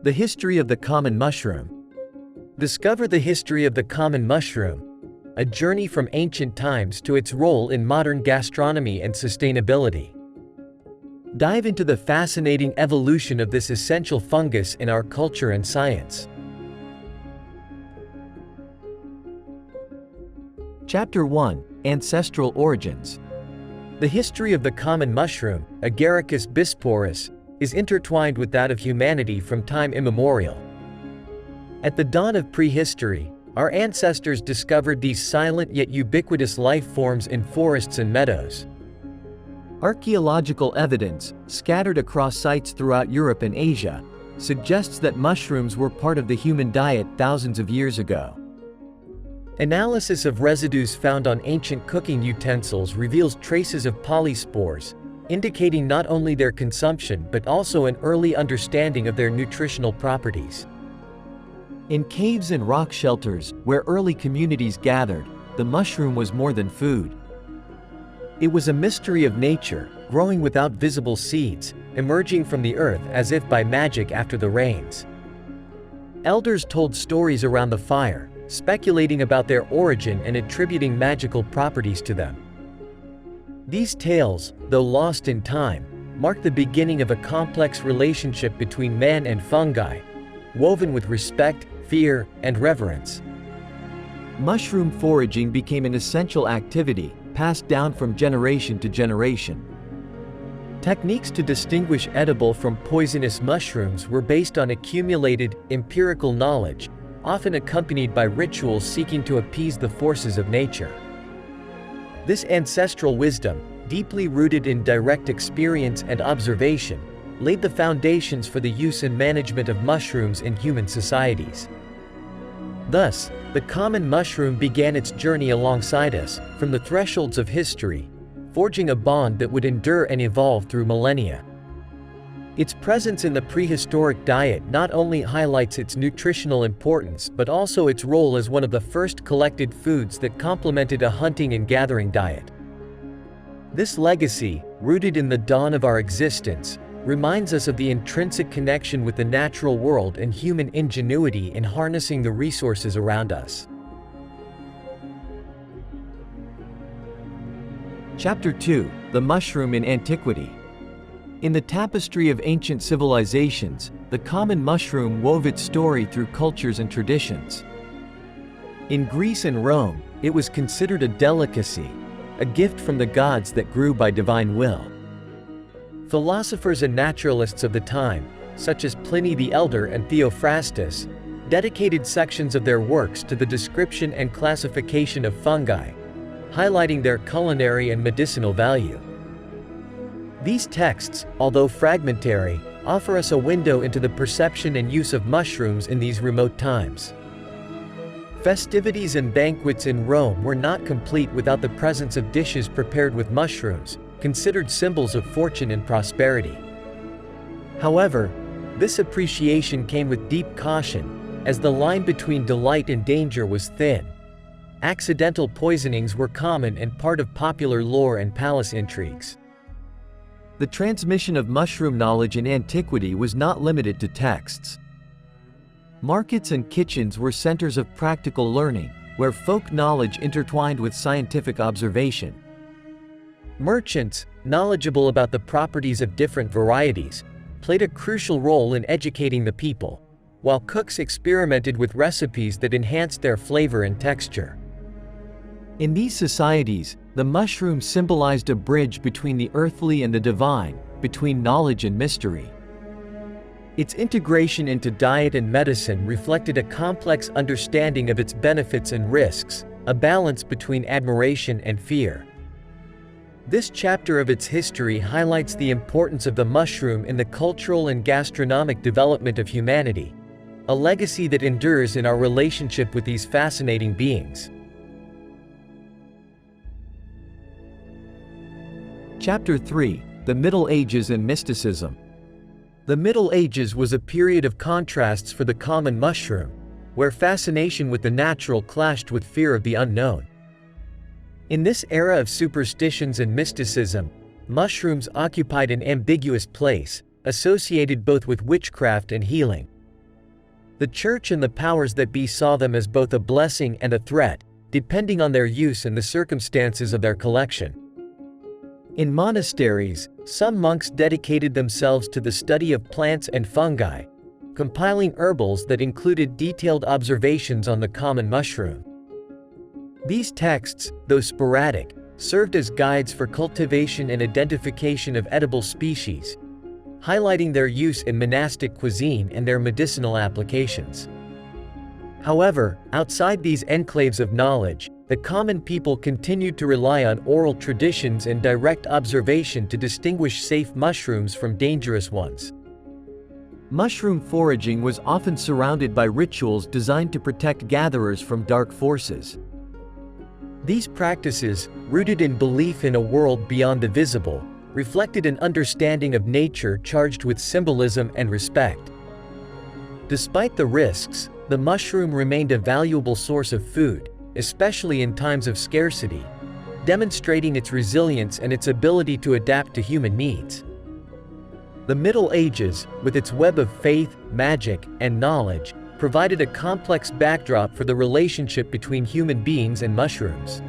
The history of the common mushroom. Discover the history of the common mushroom, a journey from ancient times to its role in modern gastronomy and sustainability. Dive into the fascinating evolution of this essential fungus in our culture and science. Chapter 1: Ancestral Origins. The history of the common mushroom, Agaricus bisporus, is intertwined with that of humanity from time immemorial. At the dawn of prehistory, our ancestors discovered these silent yet ubiquitous life forms in forests and meadows. Archaeological evidence, scattered across sites throughout Europe and Asia, suggests that mushrooms were part of the human diet thousands of years ago. Analysis of residues found on ancient cooking utensils reveals traces of polyspores, indicating not only their consumption but also an early understanding of their nutritional properties. In caves and rock shelters, where early communities gathered, the mushroom was more than food. It was a mystery of nature, growing without visible seeds, emerging from the earth as if by magic after the rains. Elders told stories around the fire, speculating about their origin and attributing magical properties to them. These tales, though lost in time, mark the beginning of a complex relationship between man and fungi, woven with respect, fear, and reverence. Mushroom foraging became an essential activity, passed down from generation to generation. Techniques to distinguish edible from poisonous mushrooms were based on accumulated, empirical knowledge, often accompanied by rituals seeking to appease the forces of nature. This ancestral wisdom, deeply rooted in direct experience and observation, laid the foundations for the use and management of mushrooms in human societies. Thus, the common mushroom began its journey alongside us, from the thresholds of history, forging a bond that would endure and evolve through millennia. Its presence in the prehistoric diet not only highlights its nutritional importance but also its role as one of the first collected foods that complemented a hunting and gathering diet. This legacy, rooted in the dawn of our existence, reminds us of the intrinsic connection with the natural world and human ingenuity in harnessing the resources around us. Chapter 2: The Mushroom in Antiquity. In the tapestry of ancient civilizations, the common mushroom wove its story through cultures and traditions. In Greece and Rome, it was considered a delicacy, a gift from the gods that grew by divine will. Philosophers and naturalists of the time, such as Pliny the Elder and Theophrastus, dedicated sections of their works to the description and classification of fungi, highlighting their culinary and medicinal value. These texts, although fragmentary, offer us a window into the perception and use of mushrooms in these remote times. Festivities and banquets in Rome were not complete without the presence of dishes prepared with mushrooms, considered symbols of fortune and prosperity. However, this appreciation came with deep caution, as the line between delight and danger was thin. Accidental poisonings were common and part of popular lore and palace intrigues. The transmission of mushroom knowledge in antiquity was not limited to texts. Markets and kitchens were centers of practical learning, where folk knowledge intertwined with scientific observation. Merchants, knowledgeable about the properties of different varieties, played a crucial role in educating the people, while cooks experimented with recipes that enhanced their flavor and texture. In these societies, the mushroom symbolized a bridge between the earthly and the divine, between knowledge and mystery. Its integration into diet and medicine reflected a complex understanding of its benefits and risks, a balance between admiration and fear. This chapter of its history highlights the importance of the mushroom in the cultural and gastronomic development of humanity, a legacy that endures in our relationship with these fascinating beings. Chapter 3: The Middle Ages and Mysticism. The Middle Ages was a period of contrasts for the common mushroom, where fascination with the natural clashed with fear of the unknown. In this era of superstitions and mysticism, mushrooms occupied an ambiguous place, associated both with witchcraft and healing, The church and the powers that be saw them as both a blessing and a threat, depending on their use and the circumstances of their collection. In monasteries, some monks dedicated themselves to the study of plants and fungi, compiling herbals that included detailed observations on the common mushroom. These texts, though sporadic, served as guides for cultivation and identification of edible species, highlighting their use in monastic cuisine and their medicinal applications. However, outside these enclaves of knowledge, the common people continued to rely on oral traditions and direct observation to distinguish safe mushrooms from dangerous ones. Mushroom foraging was often surrounded by rituals designed to protect gatherers from dark forces. These practices, rooted in belief in a world beyond the visible, reflected an understanding of nature charged with symbolism and respect. Despite the risks, the mushroom remained a valuable source of food, especially in times of scarcity, demonstrating its resilience and its ability to adapt to human needs. The Middle Ages, with its web of faith, magic, and knowledge, provided a complex backdrop for the relationship between human beings and mushrooms.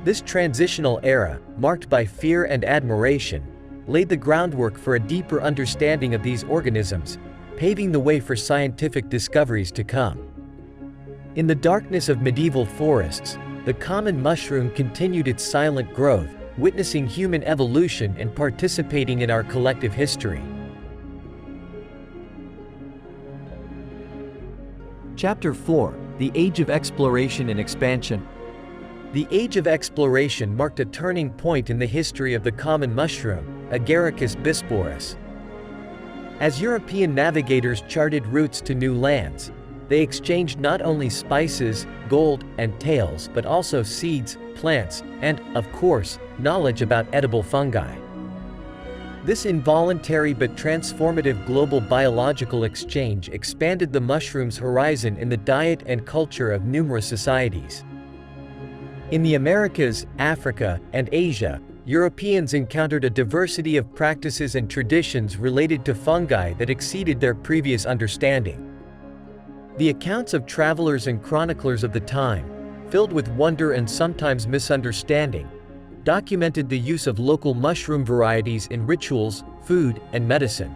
This transitional era, marked by fear and admiration, laid the groundwork for a deeper understanding of these organisms, paving the way for scientific discoveries to come. In the darkness of medieval forests, the common mushroom continued its silent growth, witnessing human evolution and participating in our collective history. Chapter 4: The Age of Exploration and Expansion. The Age of Exploration marked a turning point in the history of the common mushroom, Agaricus bisporus. As European navigators charted routes to new lands, they exchanged not only spices, gold, and tales but also seeds, plants, and, of course, knowledge about edible fungi. This involuntary but transformative global biological exchange expanded the mushroom's horizon in the diet and culture of numerous societies. In the Americas, Africa, and Asia, Europeans encountered a diversity of practices and traditions related to fungi that exceeded their previous understanding. The accounts of travelers and chroniclers of the time, filled with wonder and sometimes misunderstanding, documented the use of local mushroom varieties in rituals, food, and medicine.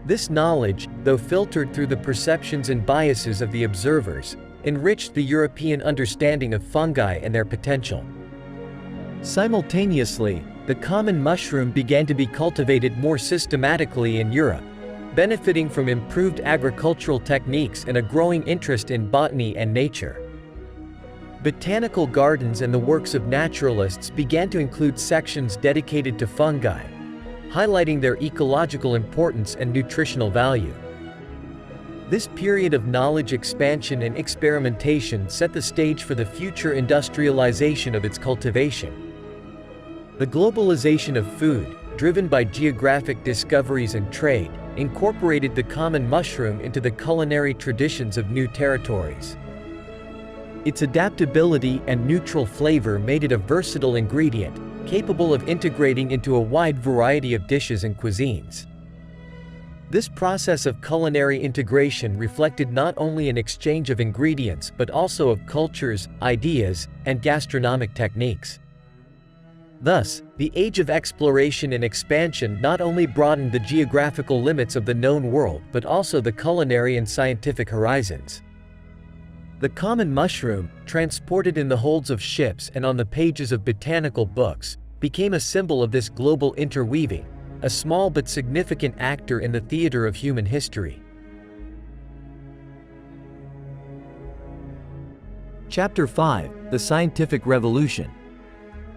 This knowledge, though filtered through the perceptions and biases of the observers, enriched the European understanding of fungi and their potential. Simultaneously, the common mushroom began to be cultivated more systematically in Europe, benefiting from improved agricultural techniques and a growing interest in botany and nature. Botanical gardens and the works of naturalists began to include sections dedicated to fungi, highlighting their ecological importance and nutritional value. This period of knowledge expansion and experimentation set the stage for the future industrialization of its cultivation. The globalization of food, driven by geographic discoveries and trade, incorporated the common mushroom into the culinary traditions of new territories. Its adaptability and neutral flavor made it a versatile ingredient, capable of integrating into a wide variety of dishes and cuisines. This process of culinary integration reflected not only an exchange of ingredients but also of cultures, ideas, and gastronomic techniques. Thus, the Age of Exploration and Expansion not only broadened the geographical limits of the known world but also the culinary and scientific horizons. The common mushroom, transported in the holds of ships and on the pages of botanical books, became a symbol of this global interweaving, a small but significant actor in the theater of human history. Chapter 5: The Scientific Revolution.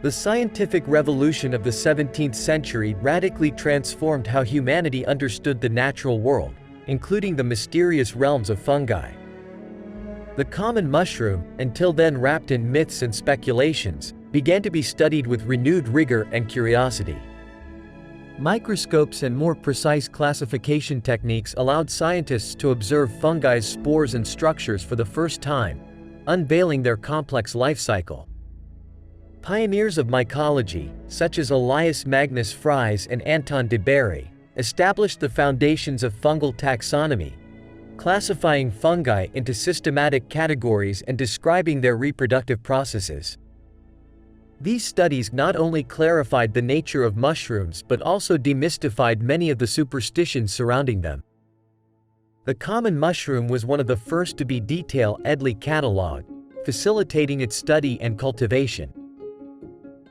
The scientific revolution of the 17th century radically transformed how humanity understood the natural world, including the mysterious realms of fungi. The common mushroom, until then wrapped in myths and speculations, began to be studied with renewed rigor and curiosity. Microscopes and more precise classification techniques allowed scientists to observe fungi's spores and structures for the first time, unveiling their complex life cycle. Pioneers of mycology, such as Elias Magnus Fries and Anton de Bary, established the foundations of fungal taxonomy, classifying fungi into systematic categories and describing their reproductive processes. These studies not only clarified the nature of mushrooms but also demystified many of the superstitions surrounding them. The common mushroom was one of the first to be detail-edly catalogued, facilitating its study and cultivation.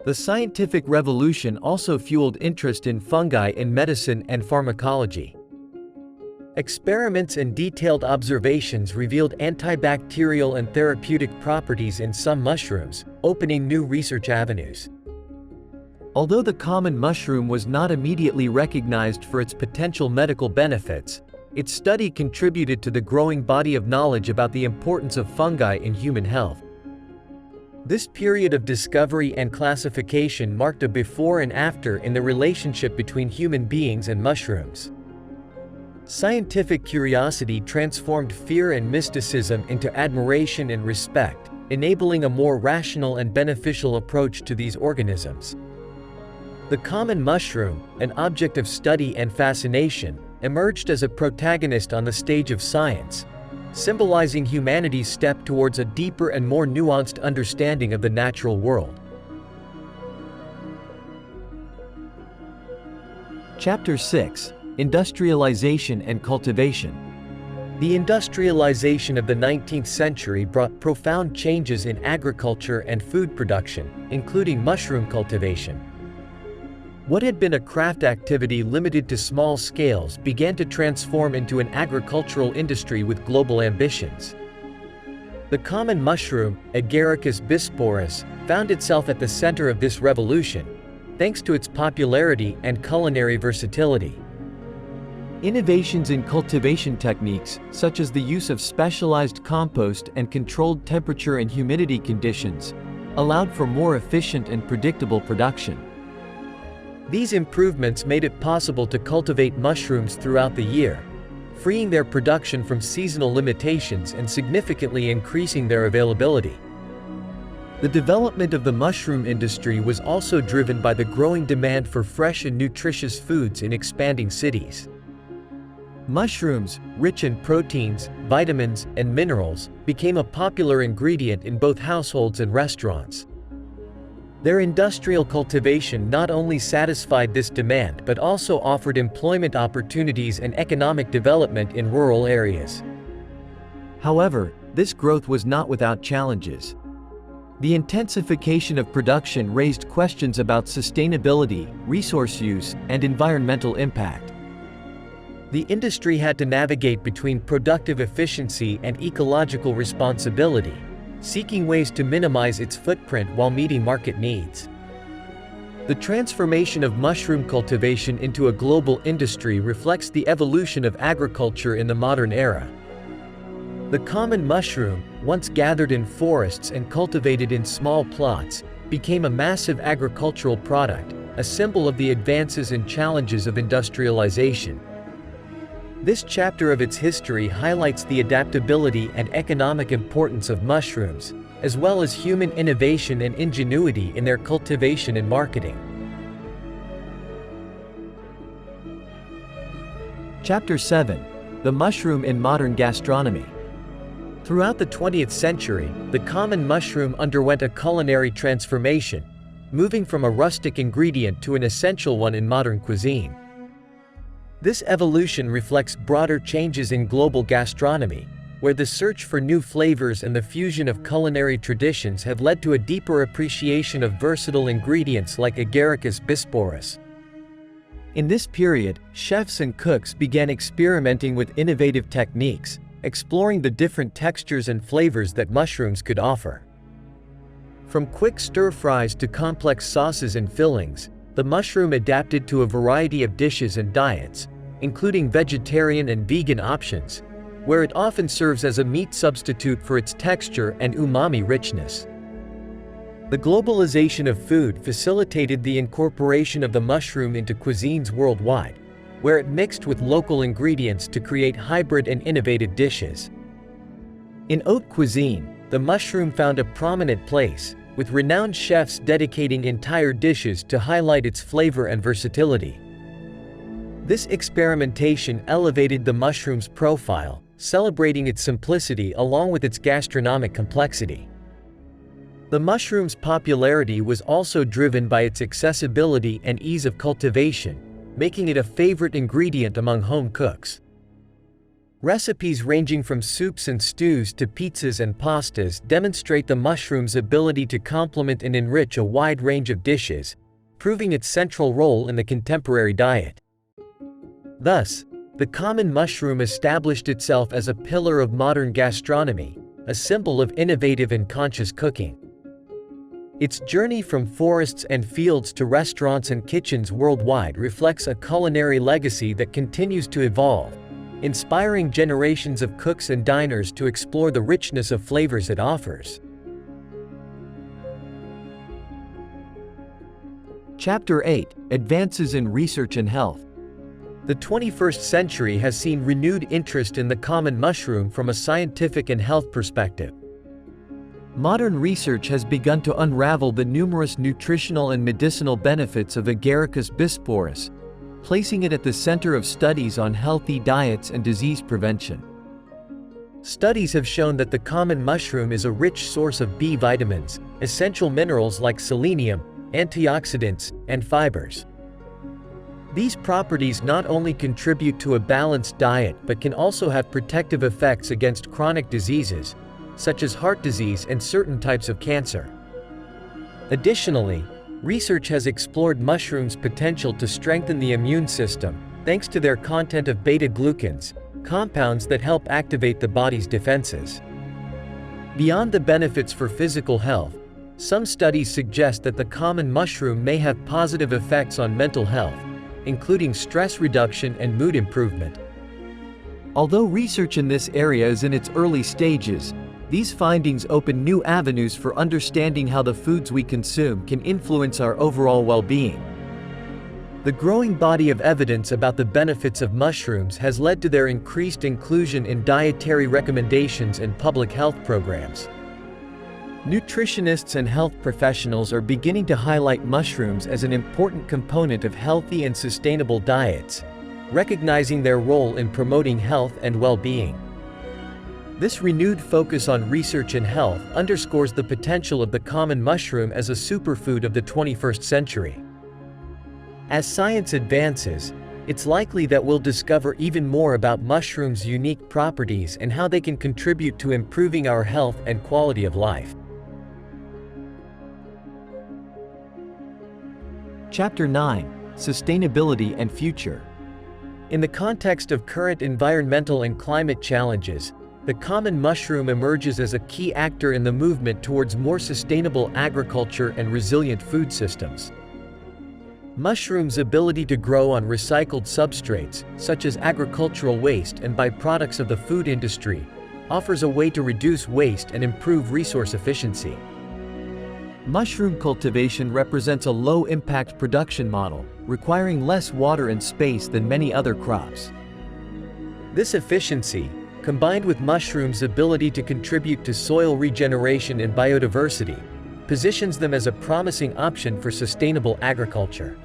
The scientific revolution also fueled interest in fungi in medicine and pharmacology. Experiments and detailed observations revealed antibacterial and therapeutic properties in some mushrooms, opening new research avenues. Although the common mushroom was not immediately recognized for its potential medical benefits, its study contributed to the growing body of knowledge about the importance of fungi in human health. This period of discovery and classification marked a before and after in the relationship between human beings and mushrooms. Scientific curiosity transformed fear and mysticism into admiration and respect, enabling a more rational and beneficial approach to these organisms. The common mushroom, an object of study and fascination, emerged as a protagonist on the stage of science, symbolizing humanity's step towards a deeper and more nuanced understanding of the natural world. Chapter 6: Industrialization and Cultivation. The industrialization of the 19th century brought profound changes in agriculture and food production, including mushroom cultivation. What had been a craft activity limited to small scales began to transform into an agricultural industry with global ambitions. The common mushroom, Agaricus bisporus, found itself at the center of this revolution, thanks to its popularity and culinary versatility. Innovations in cultivation techniques, such as the use of specialized compost and controlled temperature and humidity conditions, allowed for more efficient and predictable production. These improvements made it possible to cultivate mushrooms throughout the year, freeing their production from seasonal limitations and significantly increasing their availability. The development of the mushroom industry was also driven by the growing demand for fresh and nutritious foods in expanding cities. Mushrooms, rich in proteins, vitamins, and minerals, became a popular ingredient in both households and restaurants. Their industrial cultivation not only satisfied this demand but also offered employment opportunities and economic development in rural areas. However, this growth was not without challenges. The intensification of production raised questions about sustainability, resource use, and environmental impact. The industry had to navigate between productive efficiency and ecological responsibility, seeking ways to minimize its footprint while meeting market needs. The transformation of mushroom cultivation into a global industry reflects the evolution of agriculture in the modern era. The common mushroom, once gathered in forests and cultivated in small plots, became a massive agricultural product, a symbol of the advances and challenges of industrialization. This chapter of its history highlights the adaptability and economic importance of mushrooms, as well as human innovation and ingenuity in their cultivation and marketing. Chapter 7: The mushroom in modern gastronomy. Throughout the 20th century, the common mushroom underwent a culinary transformation, moving from a rustic ingredient to an essential one in modern cuisine. This evolution reflects broader changes in global gastronomy, where the search for new flavors and the fusion of culinary traditions have led to a deeper appreciation of versatile ingredients like Agaricus bisporus. In this period, chefs and cooks began experimenting with innovative techniques, exploring the different textures and flavors that mushrooms could offer. From quick stir-fries to complex sauces and fillings, the mushroom adapted to a variety of dishes and diets, including vegetarian and vegan options, where it often serves as a meat substitute for its texture and umami richness. The globalization of food facilitated the incorporation of the mushroom into cuisines worldwide, where it mixed with local ingredients to create hybrid and innovative dishes. In haute cuisine, the mushroom found a prominent place, with renowned chefs dedicating entire dishes to highlight its flavor and versatility. This experimentation elevated the mushroom's profile, celebrating its simplicity along with its gastronomic complexity. The mushroom's popularity was also driven by its accessibility and ease of cultivation, making it a favorite ingredient among home cooks. Recipes ranging from soups and stews to pizzas and pastas demonstrate the mushroom's ability to complement and enrich a wide range of dishes, proving its central role in the contemporary diet. Thus, the common mushroom established itself as a pillar of modern gastronomy, a symbol of innovative and conscious cooking. Its journey from forests and fields to restaurants and kitchens worldwide reflects a culinary legacy that continues to evolve, inspiring generations of cooks and diners to explore the richness of flavors it offers. Chapter 8: Advances in Research and Health. The 21st century has seen renewed interest in the common mushroom from a scientific and health perspective. Modern research has begun to unravel the numerous nutritional and medicinal benefits of Agaricus bisporus, placing it at the center of studies on healthy diets and disease prevention. Studies have shown that the common mushroom is a rich source of B vitamins, essential minerals like selenium, antioxidants, and fibers. These properties not only contribute to a balanced diet but can also have protective effects against chronic diseases, such as heart disease and certain types of cancer. Additionally, research has explored mushrooms' potential to strengthen the immune system, thanks to their content of beta-glucans, compounds that help activate the body's defenses. Beyond the benefits for physical health, some studies suggest that the common mushroom may have positive effects on mental health, including stress reduction and mood improvement. Although research in this area is in its early stages, these findings open new avenues for understanding how the foods we consume can influence our overall well-being. The growing body of evidence about the benefits of mushrooms has led to their increased inclusion in dietary recommendations and public health programs. Nutritionists and health professionals are beginning to highlight mushrooms as an important component of healthy and sustainable diets, recognizing their role in promoting health and well-being. This renewed focus on research and health underscores the potential of the common mushroom as a superfood of the 21st century. As science advances, it's likely that we'll discover even more about mushrooms' unique properties and how they can contribute to improving our health and quality of life. Chapter 9: Sustainability and Future. In the context of current environmental and climate challenges, the common mushroom emerges as a key actor in the movement towards more sustainable agriculture and resilient food systems. Mushrooms' ability to grow on recycled substrates, such as agricultural waste and byproducts of the food industry, offers a way to reduce waste and improve resource efficiency. Mushroom cultivation represents a low-impact production model, requiring less water and space than many other crops. This efficiency, combined with mushrooms' ability to contribute to soil regeneration and biodiversity, positions them as a promising option for sustainable agriculture.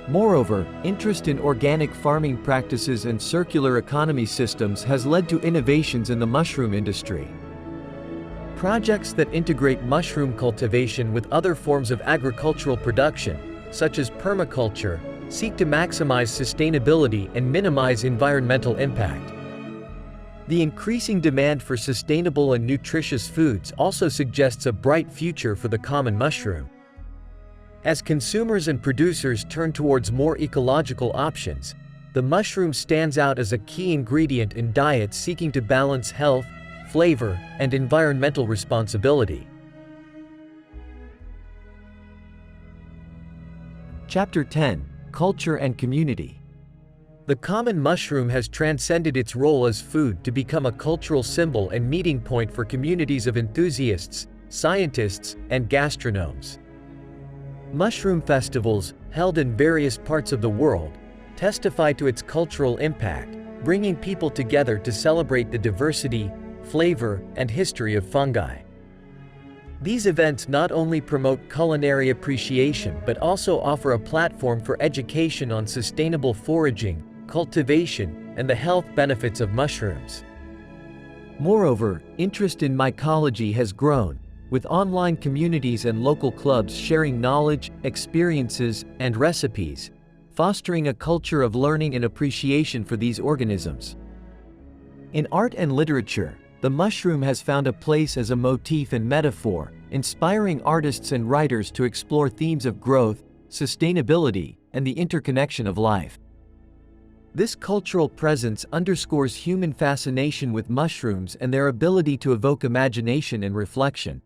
Moreover, interest in organic farming practices and circular economy systems has led to innovations in the mushroom industry. Projects that integrate mushroom cultivation with other forms of agricultural production, such as permaculture, seek to maximize sustainability and minimize environmental impact. The increasing demand for sustainable and nutritious foods also suggests a bright future for the common mushroom. As consumers and producers turn towards more ecological options, the mushroom stands out as a key ingredient in diets seeking to balance health, flavor, and environmental responsibility. Chapter 10: Culture and Community. The common mushroom has transcended its role as food to become a cultural symbol and meeting point for communities of enthusiasts, scientists, and gastronomes. Mushroom festivals, held in various parts of the world, testify to its cultural impact, bringing people together to celebrate the diversity, flavor, and history of fungi. These events not only promote culinary appreciation but also offer a platform for education on sustainable foraging, cultivation, and the health benefits of mushrooms. Moreover, interest in mycology has grown, with online communities and local clubs sharing knowledge, experiences, and recipes, fostering a culture of learning and appreciation for these organisms. In art and literature, the mushroom has found a place as a motif and metaphor, inspiring artists and writers to explore themes of growth, sustainability, and the interconnection of life. This cultural presence underscores human fascination with mushrooms and their ability to evoke imagination and reflection.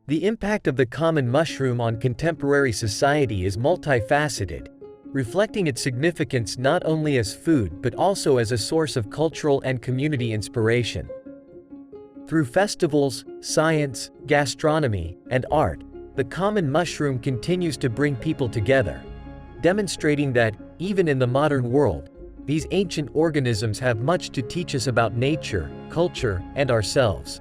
The impact of the common mushroom on contemporary society is multifaceted, reflecting its significance not only as food but also as a source of cultural and community inspiration. Through festivals, science, gastronomy, and art, the common mushroom continues to bring people together, demonstrating that, even in the modern world, these ancient organisms have much to teach us about nature, culture, and ourselves.